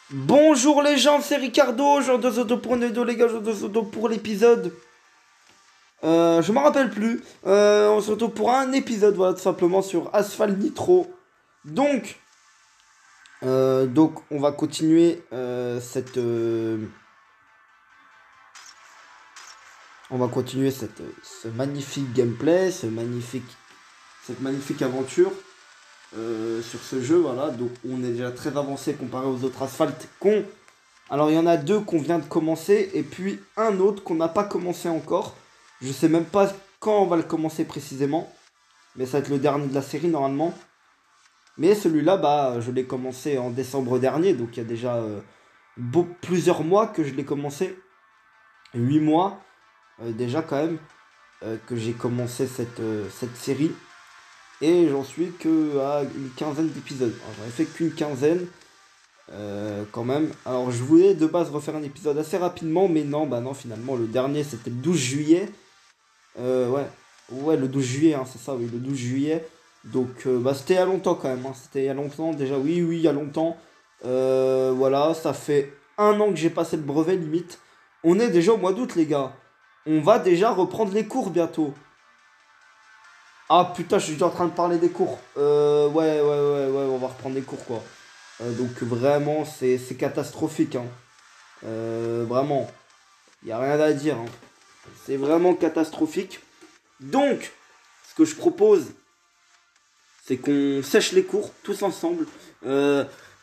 Bonjour les gens, c'est Ricardo, jour de Zoto pour Nedo les gars, jour de Zoto pour l'épisode. Je m'en rappelle plus. On se retrouve pour un épisode, voilà, tout simplement sur Asphalt Nitro. Donc, on va continuer ce magnifique gameplay, cette magnifique aventure sur ce jeu, voilà. Donc, on est déjà très avancé comparé aux autres Asphalt qu'on. Alors il y en a deux qu'on vient de commencer et puis un autre qu'on n'a pas commencé encore. Je sais même pas quand on va le commencer précisément. Mais ça va être le dernier de la série normalement. Mais celui-là, bah, je l'ai commencé en décembre dernier. Donc il y a déjà plusieurs mois que je l'ai commencé. 8 mois déjà quand même que j'ai commencé cette série. Et j'en suis que à une quinzaine d'épisodes. J'en ai fait qu'une quinzaine. Quand même. Alors je voulais de base refaire un épisode assez rapidement, mais non, bah non, finalement, le dernier c'était le 12 juillet. Ouais, le 12 juillet, hein, c'est ça, oui, le 12 juillet. Donc, bah c'était il y a longtemps quand même, hein, c'était il y a longtemps déjà, oui, il y a longtemps. Voilà, ça fait un an que j'ai passé le brevet limite. On est déjà au mois d'août, les gars. On va déjà reprendre les cours bientôt. Ah putain, je suis déjà en train de parler des cours. Ouais, on va reprendre les cours quoi. Donc vraiment, c'est catastrophique, hein. Vraiment, il n'y a rien à dire, hein. C'est vraiment catastrophique. Donc, ce que je propose, c'est qu'on sèche les cours tous ensemble.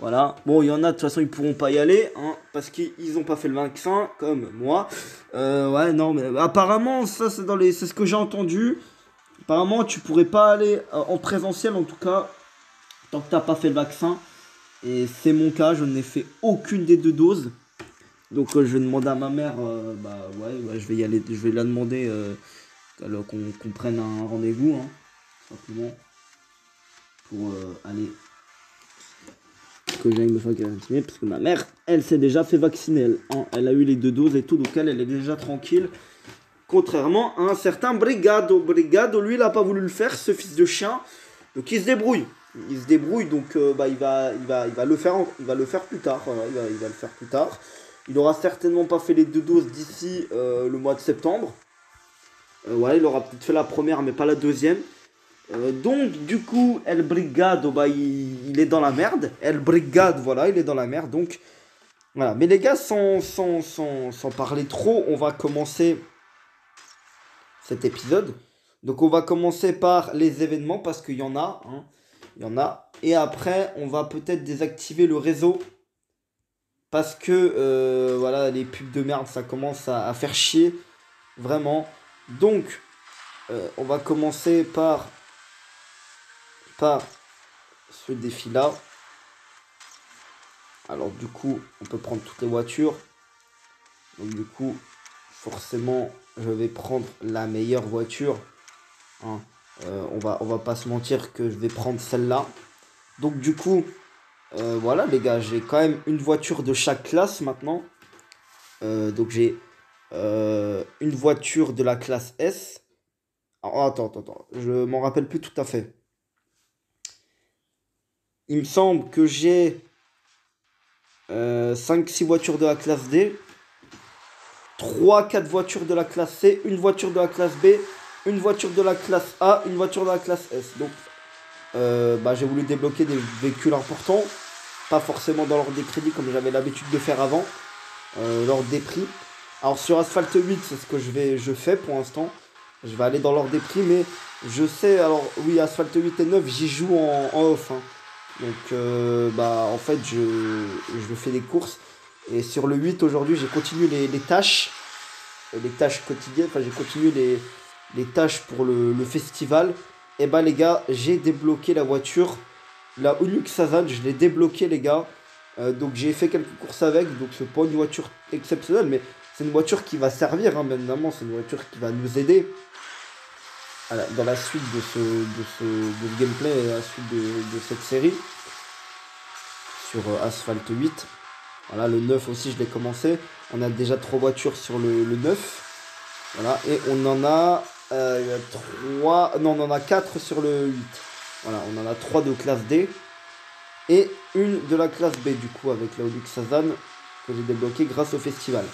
Voilà. Bon, il y en a, de toute façon, ils pourront pas y aller, hein, parce qu'ils n'ont pas fait le vaccin, comme moi. Ouais, non, mais apparemment, ça, c'est ce que j'ai entendu. Apparemment, tu pourrais pas aller en présentiel, en tout cas, tant que t'as pas fait le vaccin. Et c'est mon cas, je n'ai fait aucune des deux doses. Donc je vais demander à ma mère, bah ouais, je vais y aller, je vais la demander qu'on prenne un rendez-vous, hein, simplement, pour aller, que j'aille me faire vacciner, parce que ma mère, elle s'est déjà fait vacciner, elle, hein, elle a eu les deux doses et tout, donc elle est déjà tranquille. Contrairement à un certain Brigado. Brigado, lui, il a pas voulu le faire, ce fils de chien. Donc il se débrouille. Il se débrouille, donc bah, il va le faire, il va le faire plus tard. Voilà, il va le faire plus tard. Il aura certainement pas fait les deux doses d'ici le mois de septembre. Ouais, il aura peut-être fait la première, mais pas la deuxième. Donc, du coup, El Brigado, bah, il est dans la merde. El Brigado, voilà, il est dans la merde. Donc, voilà. Mais les gars, sans parler trop, on va commencer cet épisode. Donc on va commencer par les événements parce qu'il y en a, hein. Il y en a. Et après, on va peut-être désactiver le réseau parce que voilà, les pubs de merde, ça commence à faire chier, vraiment. Donc, on va commencer par ce défi-là. Alors du coup, on peut prendre toutes les voitures. Donc du coup, forcément, je vais prendre la meilleure voiture, hein. On va pas se mentir que je vais prendre celle-là. Donc du coup, voilà les gars, j'ai quand même une voiture de chaque classe maintenant. Donc j'ai une voiture de la classe S. Oh, attends, je m'en rappelle plus tout à fait. Il me semble que j'ai 5-6 voitures de la classe D, 3-4 voitures de la classe C, une voiture de la classe B, une voiture de la classe A, une voiture de la classe S. Donc bah, j'ai voulu débloquer des véhicules importants, pas forcément dans l'ordre des crédits comme j'avais l'habitude de faire avant, l'ordre des prix. Alors sur Asphalt 8, c'est ce que je fais pour l'instant. Je vais aller dans l'ordre des prix, mais je sais, alors oui, Asphalt 8 et 9, j'y joue en off, hein. Donc bah en fait je fais des courses. Et sur le 8 aujourd'hui j'ai continué les tâches quotidiennes, enfin j'ai continué les tâches pour le festival. Et bah les gars, j'ai débloqué la voiture, la Onyx Sazan, je l'ai débloqué les gars. Donc j'ai fait quelques courses avec, donc c'est pas une voiture exceptionnelle, mais c'est une voiture qui va servir, hein, bien évidemment, c'est une voiture qui va nous aider dans la suite de ce gameplay et la suite de cette série sur Asphalt 8. Voilà, le 9 aussi, je l'ai commencé. On a déjà 3 voitures sur le 9. Voilà, et on en a 3. Non, on en a 4 sur le 8. Voilà, on en a 3 de classe D. Et une de la classe B, du coup, avec la Onyx Sazan, que j'ai débloqué grâce au festival.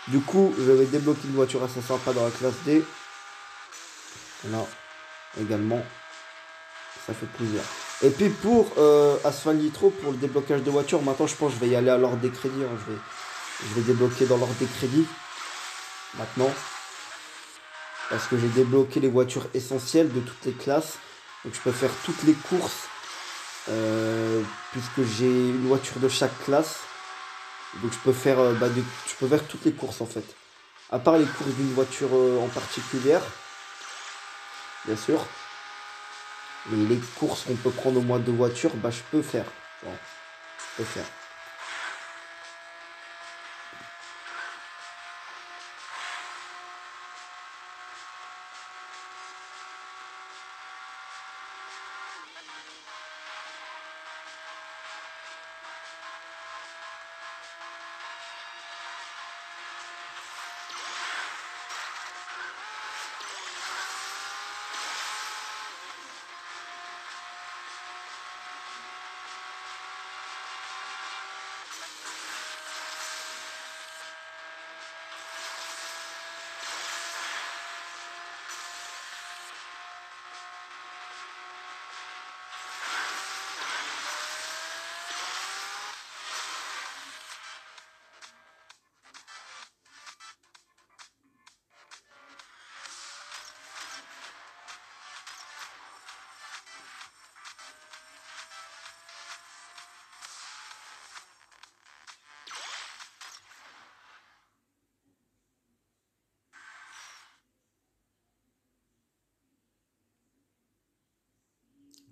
Du coup, je vais débloquer une voiture assez sympa dans la classe D. Là, également, ça fait plaisir. Et puis pour Asphalt Nitro, pour le déblocage de voitures, maintenant je pense que je vais y aller à l'ordre des crédits. Hein. Je vais débloquer dans l'ordre des crédits, maintenant. Parce que j'ai débloqué les voitures essentielles de toutes les classes. Donc je peux faire toutes les courses, puisque j'ai une voiture de chaque classe. Donc je peux faire, je peux faire toutes les courses en fait. À part les courses d'une voiture en particulière, bien sûr. Mais les courses qu'on peut prendre au mois de voiture, bah je peux faire. Bon, je peux faire.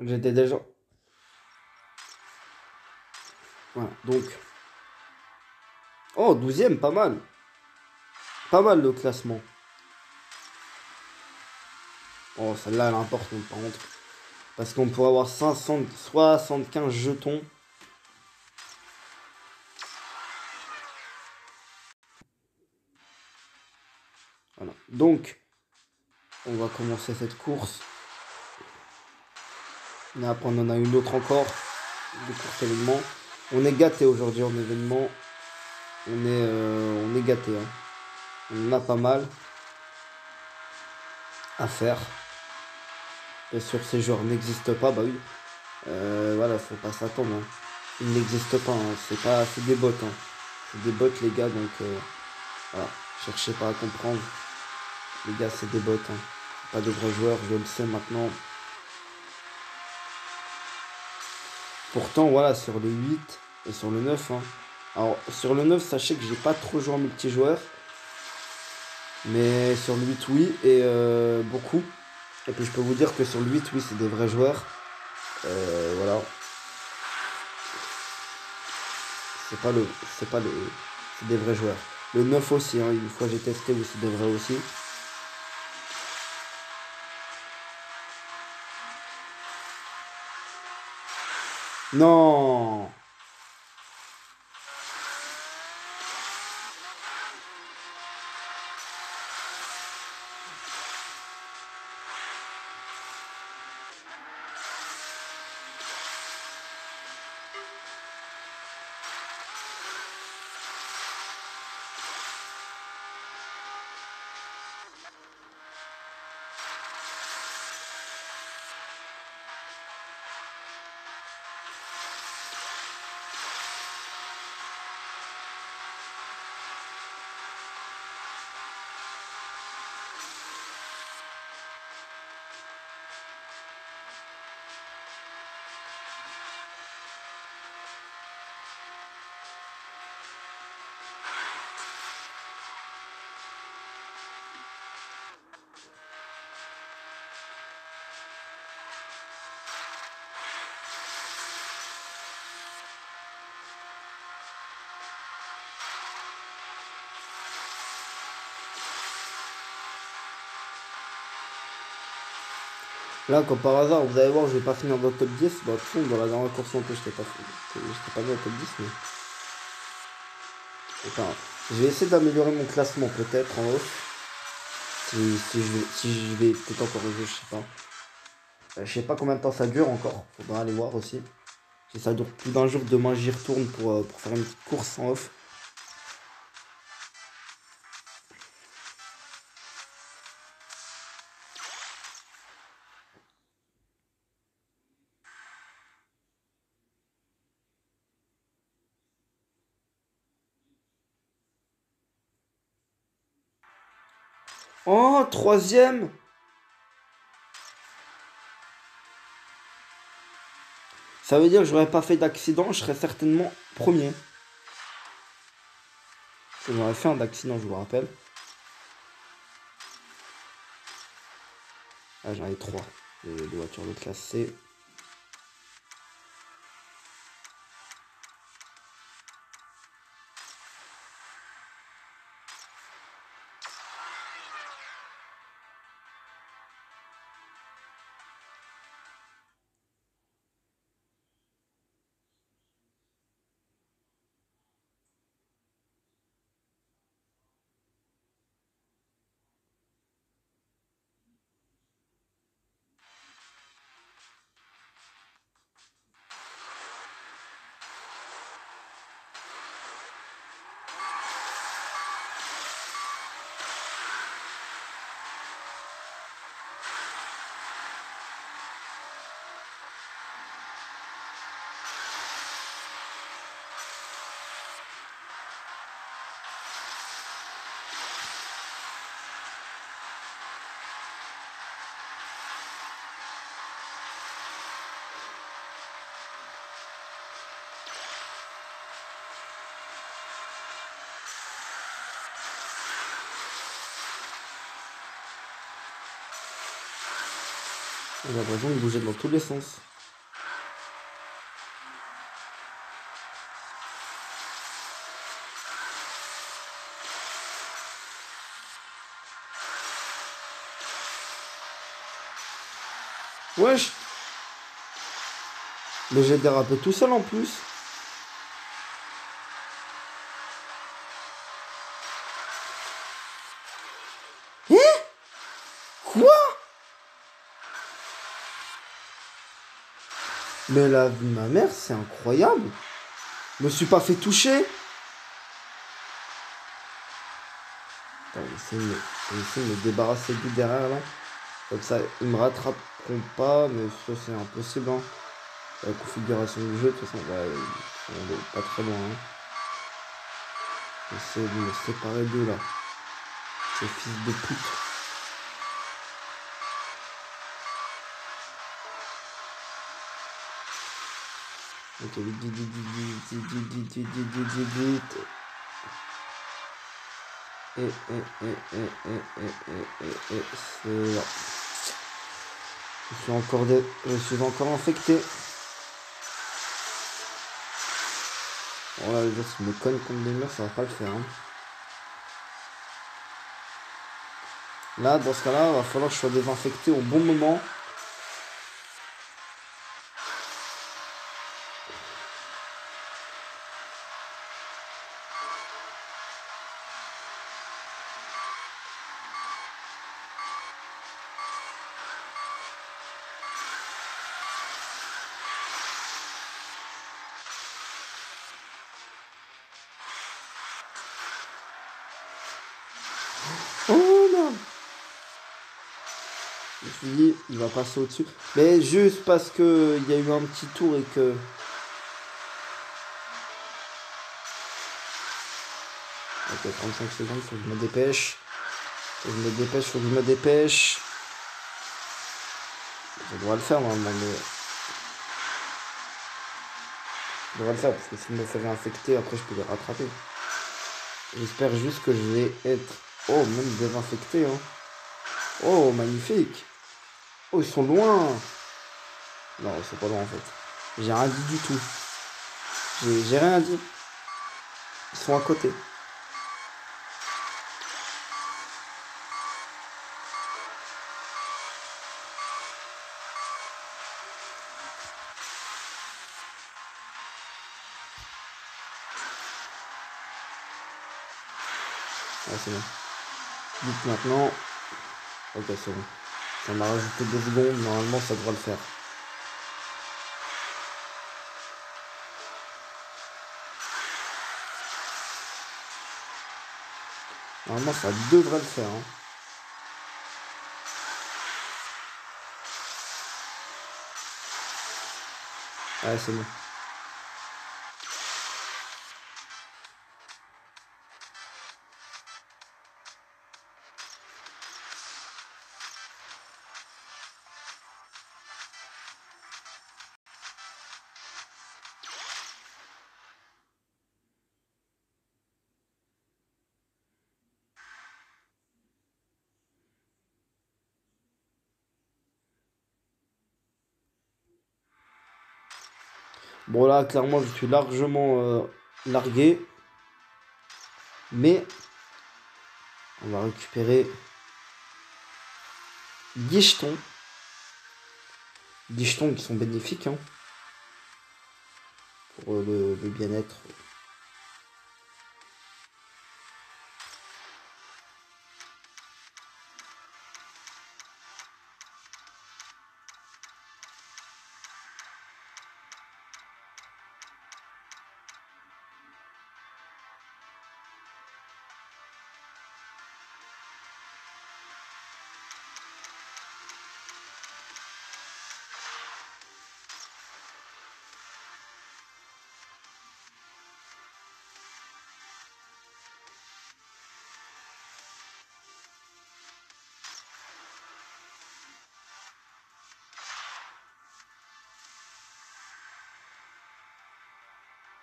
J'étais déjà. Voilà, donc. Oh, 12e, pas mal. Pas mal le classement. Oh, celle-là, elle importe par contre. Parce qu'on pourrait avoir 575 jetons. Voilà. Donc, on va commencer cette course. Et après, on en a une autre encore. Des courses événements. On est gâté aujourd'hui en événement. On est gâté. Hein. On a pas mal à faire. Bien sûr, ces joueurs n'existent pas. Bah oui. Voilà, faut pas s'attendre. Hein. Ils n'existent pas. Hein. C'est des bots. Hein. C'est des bots, les gars. Donc, voilà. Cherchez pas à comprendre. Les gars, c'est des bots. Hein. Pas des vrais joueurs. Je le sais maintenant. Pourtant, voilà, sur le 8 et sur le 9. Hein. Alors, sur le 9, sachez que j'ai pas trop joué en multijoueur. Mais sur le 8, oui, et beaucoup. Et puis je peux vous dire que sur le 8, oui, c'est des vrais joueurs. Voilà. C'est pas le, c'est des vrais joueurs. Le 9 aussi, hein, une fois j'ai testé, oui, c'est des vrais aussi. Non! Là, comme par hasard, vous allez voir, je vais pas finir dans le top 10. Bah, de toute façon, dans la dernière course en plus, j'étais pas dans le top 10, mais. Enfin, je vais essayer d'améliorer mon classement peut-être en hausse. Si je vais peut-être encore jouer, je sais pas. Je sais pas combien de temps ça dure encore. Faudra aller voir aussi. Si ça dure plus d'un jour, demain j'y retourne pour faire une petite course en off. Oh, troisième! Ça veut dire que j'aurais pas fait d'accident, je serais certainement premier. J'aurais fait un accident, je vous rappelle. Ah, j'en ai 3. Les voitures de classe C. J'ai l'impression de bouger dans tous les sens. Wesh! Mais j'ai dérapé tout seul en plus. Hein? Quoi? Mais la vie de ma mère, c'est incroyable. Je me suis pas fait toucher. Attends, je vais essayer de me débarrasser du derrière là. Comme ça, ils me rattraperont pas, mais ça c'est impossible. Hein. La configuration du jeu, de toute façon, bah, on est pas très loin. Hein. J'essaie de me séparer d'eux là. Ces fils de pute. Ok, vite, vite, vite, vite, vite, vite, vite, vite, vite, vite, vite, vite. Et, c'est là. Je suis encore infecté. Bon là, les gens, si me cognent contre des murs, ça va pas le faire. Hein. Là, dans ce cas-là, il va falloir que je sois désinfecté au bon moment. Oh non! Je me suis dit, il va passer au-dessus. Mais juste parce que il y a eu un petit tour et que... Ok, 35 secondes, faut que je me dépêche. Faut que je me dépêche. Je dois le faire normalement, mais... Je devrais le faire parce que s'il me fait réinfecter, après je peux les rattraper. J'espère juste que je vais être... Oh, même désinfecté, hein. Oh, magnifique. Oh, ils sont loin. Non, ils sont pas loin en fait. J'ai rien dit du tout. J'ai rien dit. Ils sont à côté. Ah, c'est bon. Vite maintenant. Ok, c'est bon. Ça m'a rajouté 2 secondes. Normalement, ça devrait le faire. Normalement, ça devrait le faire. Hein. Ouais, c'est bon. Bon, là, clairement, je suis largement largué. Mais on va récupérer 10 jetons. 10 jetons qui sont bénéfiques hein, pour le bien-être.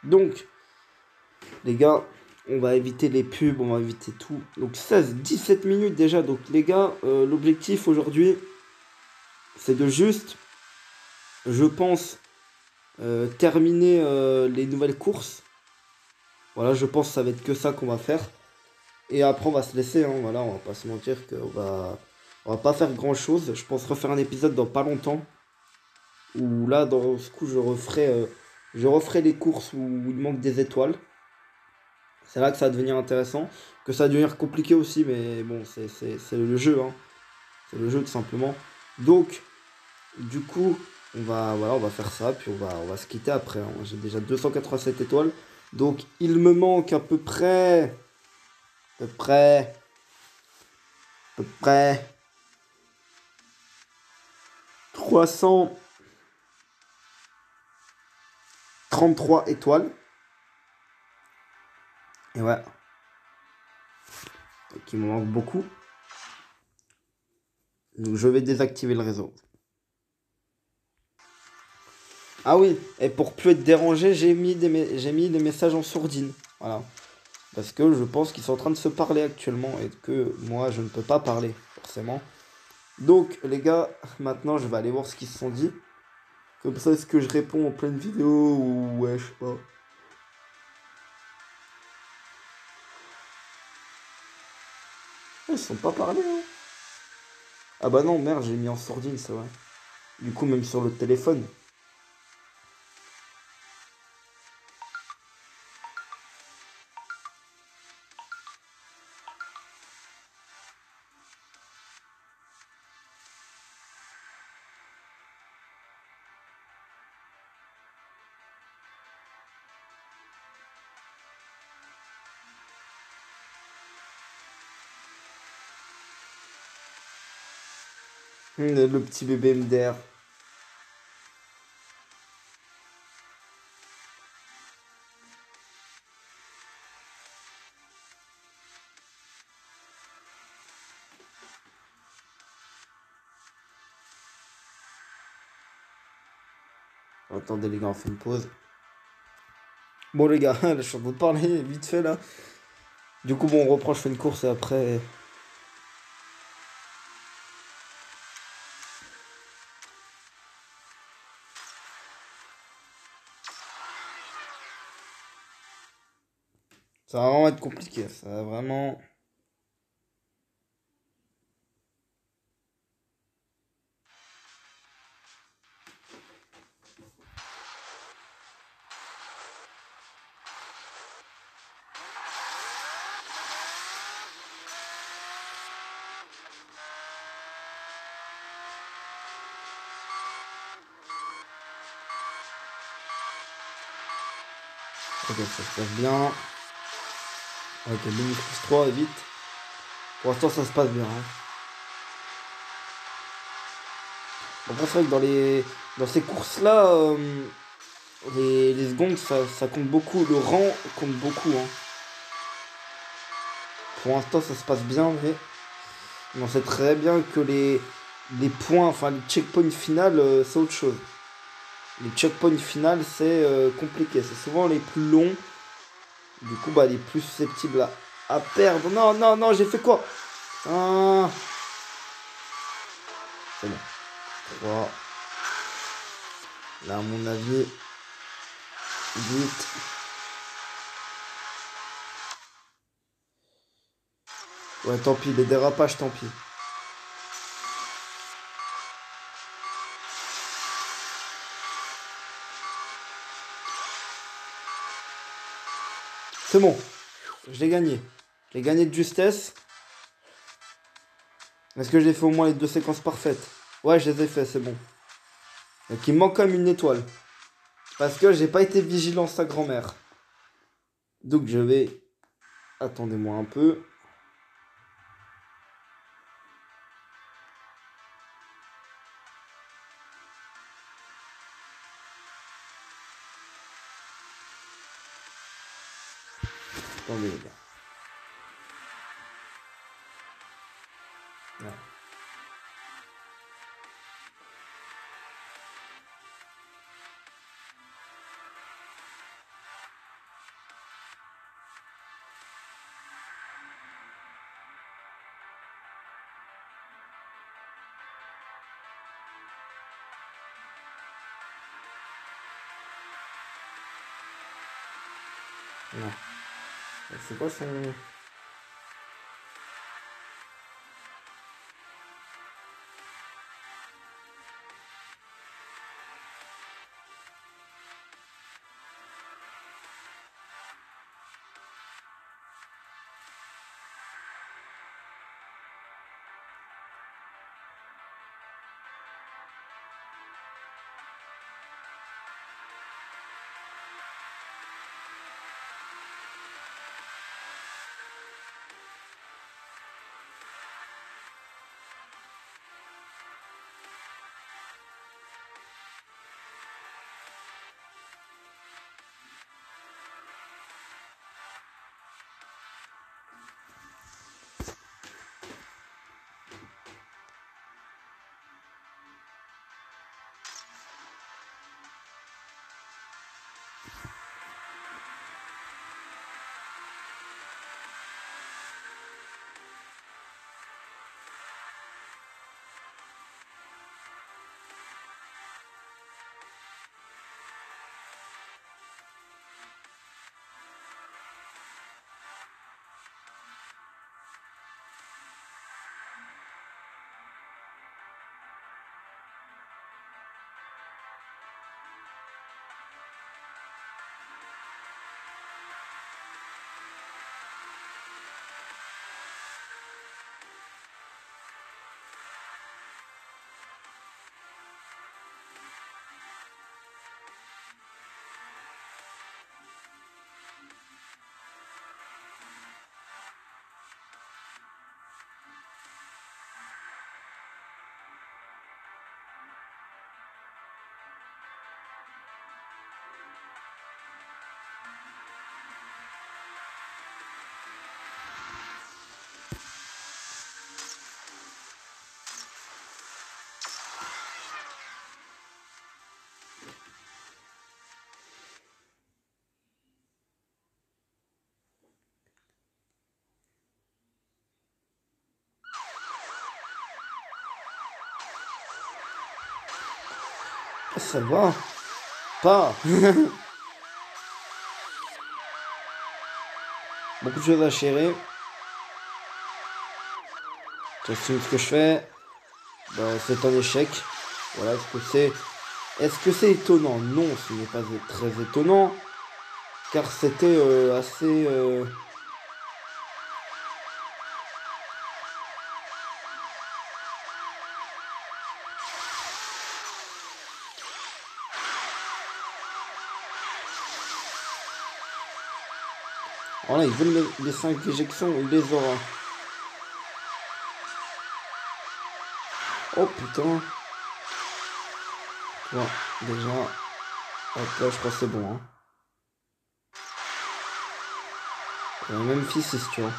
Donc, les gars, on va éviter les pubs, on va éviter tout. Donc 17 minutes déjà. Donc les gars, l'objectif aujourd'hui, c'est de juste, je pense, terminer les nouvelles courses. Voilà, je pense que ça va être que ça qu'on va faire. Et après, on va se laisser, hein, voilà, on va pas se mentir on va pas faire grand chose. Je pense refaire un épisode dans pas longtemps. Où là, dans ce coup, je referai les courses où il manque des étoiles. C'est là que ça va devenir intéressant. Que ça va devenir compliqué aussi, mais bon, c'est le jeu, hein. C'est le jeu tout simplement. Donc, du coup, voilà, on va faire ça, puis on va se quitter après. Hein. J'ai déjà 287 étoiles. Donc, il me manque à peu près 333 étoiles. Et ouais. Donc, il me manque beaucoup. Donc, je vais désactiver le réseau. Ah oui, et pour plus être dérangé, j'ai mis des messages en sourdine. Voilà. Parce que je pense qu'ils sont en train de se parler actuellement et que moi, je ne peux pas parler, forcément. Donc, les gars, maintenant, je vais aller voir ce qu'ils se sont dit. Comme ça, est-ce que je réponds en pleine vidéo ou ouais, je sais pas. Ils se sont pas parlé, hein. Ah bah non, merde, j'ai mis en sourdine, c'est vrai. Du coup, même sur le téléphone. Le petit bébé MDR. Attendez, les gars, on fait une pause. Bon, les gars, je suis en train de parler vite fait là. Du coup, bon, on reprend, je fais une course et après. Ça va vraiment être compliqué. Ça va vraiment. Ok, ça se passe bien. Ok, bonus plus 3, vite. Pour l'instant, ça se passe bien. Hein. Après, c'est vrai que dans ces courses-là, les secondes, ça compte beaucoup. Le rang compte beaucoup. Hein. Pour l'instant, ça se passe bien, mais on sait très bien que les points, enfin les checkpoints finales, c'est autre chose. Les checkpoints finales, c'est compliqué. C'est souvent les plus longs. Du coup, bah, les plus susceptibles à perdre. Non, non, non, j'ai fait quoi? Ah. C'est bon. 3. Là, à mon avis, 8. Ouais, tant pis, les dérapages, tant pis. C'est bon. Je l'ai gagné. Je l'ai gagné de justesse. Est-ce que j'ai fait au moins les 2 séquences parfaites? Ouais, je les ai fait, c'est bon. Donc il me manque quand même une étoile. Parce que j'ai pas été vigilant sa grand-mère. Donc je vais... Attendez-moi un peu. Attendez les gars. Ouais. Non. C'est quoi son... Ça va. Pas. Beaucoup de choses à chérir. Tu sais ce que je fais. Bah, c'est un échec. Voilà, Est-ce que c'est étonnant? Non, ce n'est pas très étonnant. Car c'était assez... Voilà, il veut les 5 éjections, il les aura. Oh putain. Bon, déjà. Hop là, je crois que c'est bon. Hein. Memphis, c'est si tu vois.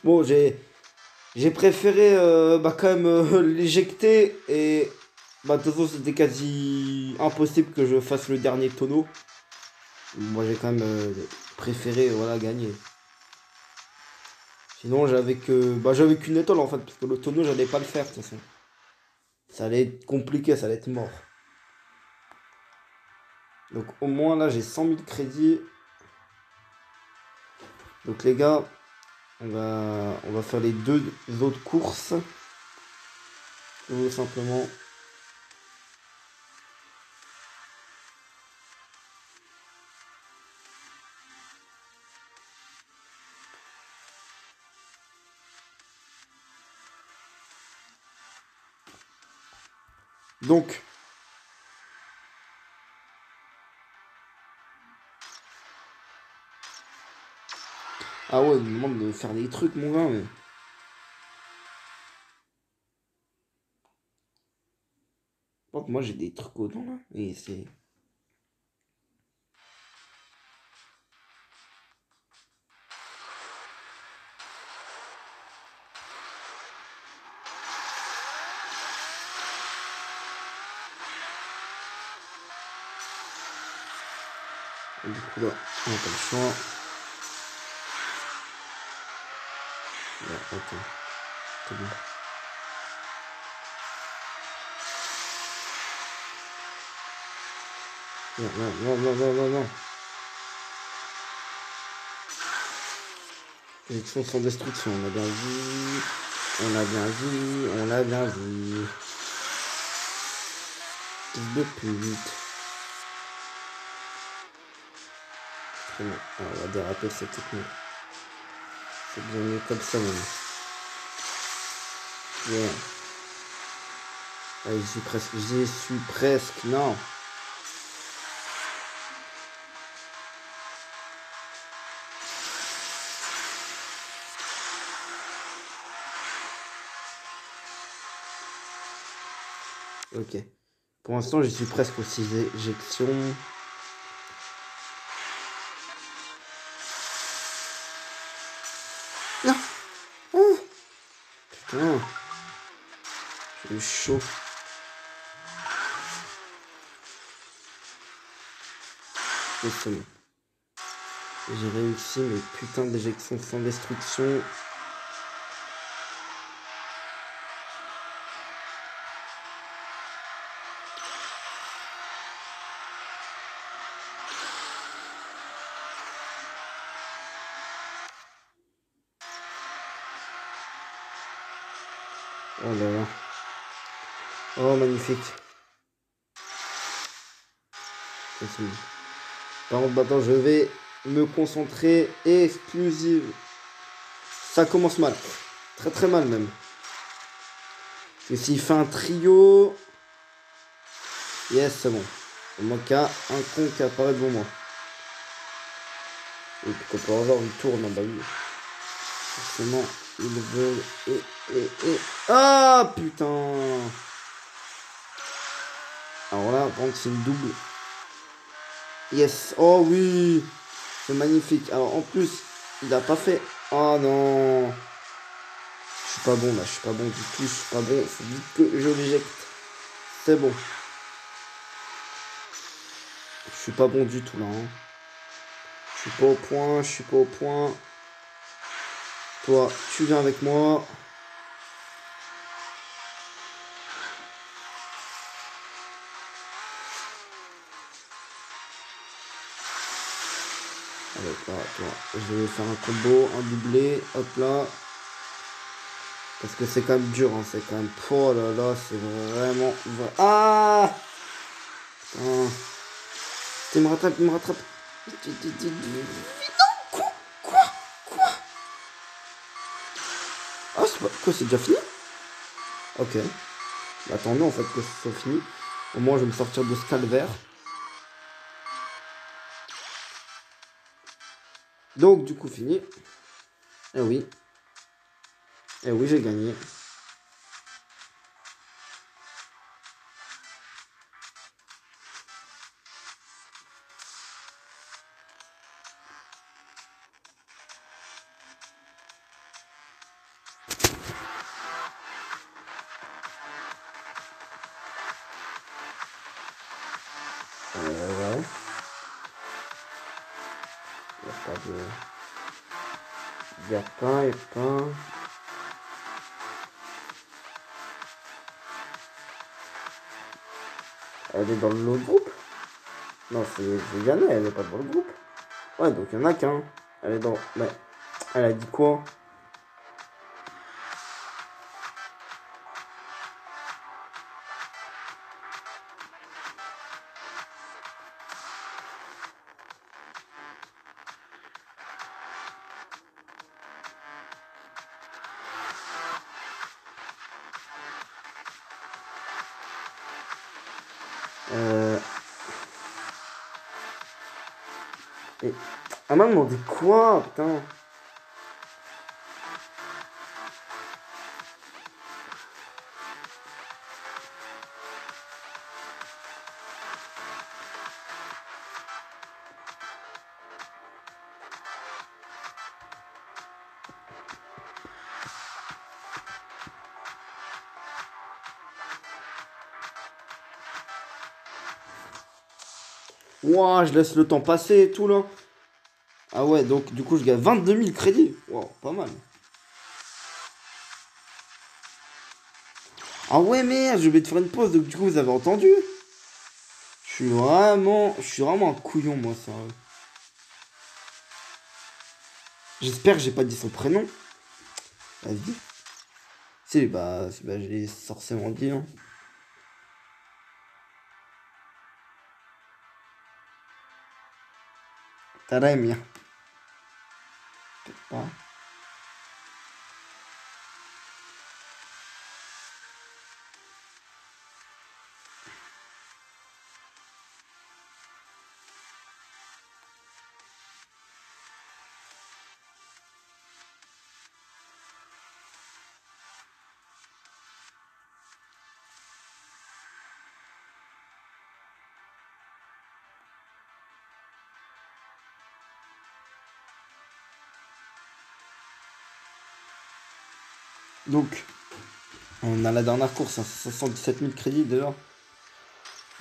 Bon, j'ai préféré quand même l'éjecter et bah de toute façon c'était quasi impossible que je fasse le dernier tonneau. Moi j'ai quand même préféré voilà gagner. Sinon j'avais qu'une étoile en fait parce que le tonneau j'allais pas le faire de toute façon. Ça allait être compliqué, ça allait être mort. Donc au moins là j'ai 100 000 crédits. Donc les gars, on va faire les deux autres courses. Tout simplement. Donc, ah ouais, il me demande de faire des trucs, mon gars, mais... Par contre, moi, j'ai des trucs au là, et c'est... Et du coup, là, on n'a pas le choix. Ouais, ok. C'est bon. Non, non, non, non, non, non, non. Élection sans destruction, on a bien vu. On a bien vu, on l'a bien vu. Fils de pute. Très bien. Ah, on va déraper cette technique. C'est bien mieux comme ça, mon gars. Yeah. Ah, j'y suis presque. J'y suis presque. Non. Ok. Pour l'instant, j'y suis presque aux 6 éjections. Non. Oh. Putain. J'ai eu chaud. J'ai réussi mes putains d'éjections sans destruction. Oh là là. Oh, magnifique. Possible. Par contre, maintenant, je vais me concentrer. Explosive. Ça commence mal. Très très mal même. Parce que s'il fait un trio... Yes, c'est bon. Il manque un con qui apparaît devant moi. Et puis qu'on peut avoir une tourne, bah oui. Forcément, ils veulent... Et... Ah, putain. Alors là, par contre, c'est une double. Yes. Oh oui. C'est magnifique. Alors en plus, il a pas fait... Oh non. Je suis pas bon là. Je suis pas bon du tout. Je suis pas bon. Faut vite que je l'éjecte. C'est bon. Je suis pas bon du tout là. Hein. Je suis pas au point. Je suis pas au point. Toi, tu viens avec moi. Allez, là, toi. Je vais faire un combo, un doublé. Hop là. Parce que c'est quand même dur. Hein. C'est quand même... Oh là là, c'est vraiment... Ah, putain. Il me rattrape, il me rattrape. Quoi? Quoi? Ah, c'est pas... Quoi, c'est déjà fini? Ok. Bah, attendez en fait que ce soit fini. Au moins, je vais me sortir de ce calvaire. Donc, du coup, fini. Eh oui. Eh oui, j'ai gagné. Ouais. Il n'y a pas de... Il n'y a pas, il n'y a pas... Elle est dans l'autre groupe? Non, c'est Vianney, elle est pas dans le groupe. Ouais, donc il y en a qu'un. Elle est dans... Mais elle a dit quoi? Euh... Et... Elle m'a demandé quoi, putain? Ouah, je laisse le temps passer et tout, là. Ah ouais, donc du coup, je gagne 22 000 crédits. Wow, pas mal. Ah ouais, merde, j'ai oublié de faire une pause, donc du coup, vous avez entendu? Je suis vraiment un couillon, moi, ça. J'espère que j'ai pas dit son prénom. Vas-y. Si, bah, je l'ai forcément dit, hein. Taraimia. Peut-être pas. Donc, on a la dernière course, hein, 77 000 crédits déjà.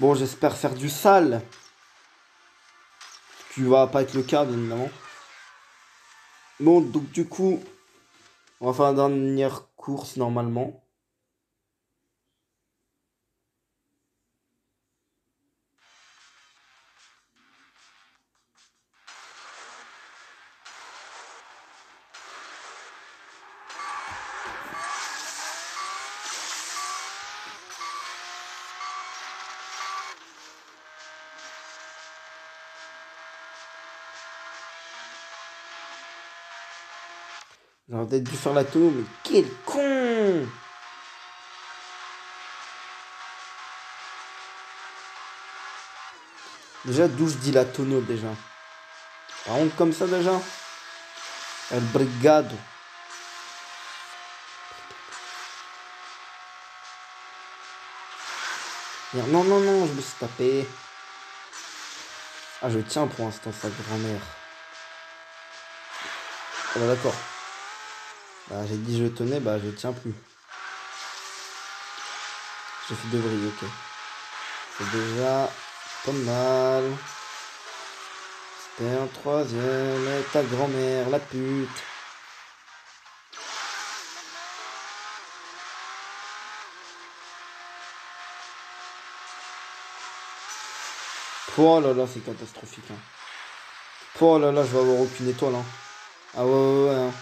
Bon, j'espère faire du sale. Ce qui va pas être le cas, bien évidemment. Bon, donc du coup, on va faire la dernière course normalement. J'aurais peut-être dû faire la tonneau, mais quel con! Déjà, d'où je dis la tonneau, déjà? Par contre, comme ça, déjà? El Brigado. Non, non, non, je me suis tapé. Ah, je tiens pour l'instant, sa grand-mère. Ah bah d'accord. Bah, j'ai dit je tenais, bah je tiens plus. J'ai fait 2 brilles, ok. C'est déjà pas mal. C'était un troisième, et ta grand-mère, la pute. Oh là là, c'est catastrophique. Hein. Oh là là, je vais avoir aucune étoile. Hein. Ah ouais, ouais, ouais. Hein.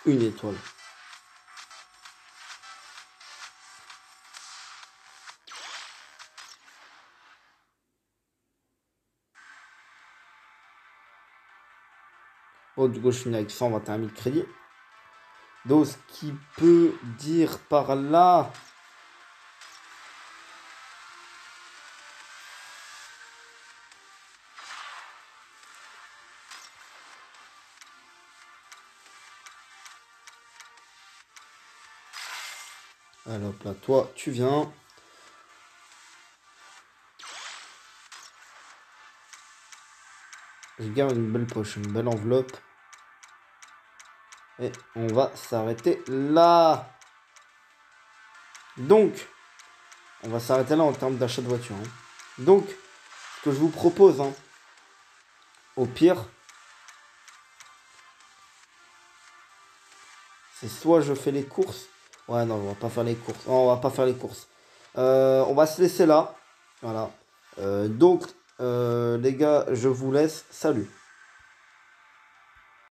Une étoile. Bon, du coup, je finis avec 121 000 crédits. Donc, ce qui peut dire par là. Alors là, toi, tu viens. Je garde une belle poche, une belle enveloppe. Et on va s'arrêter là. Donc, on va s'arrêter là en termes d'achat de voiture. Hein. Donc, ce que je vous propose, hein, au pire, c'est soit je fais les courses. Ouais, non, on va pas faire les courses. Non, on va pas faire les courses. On va se laisser là. Voilà. Donc, les gars, je vous laisse. Salut.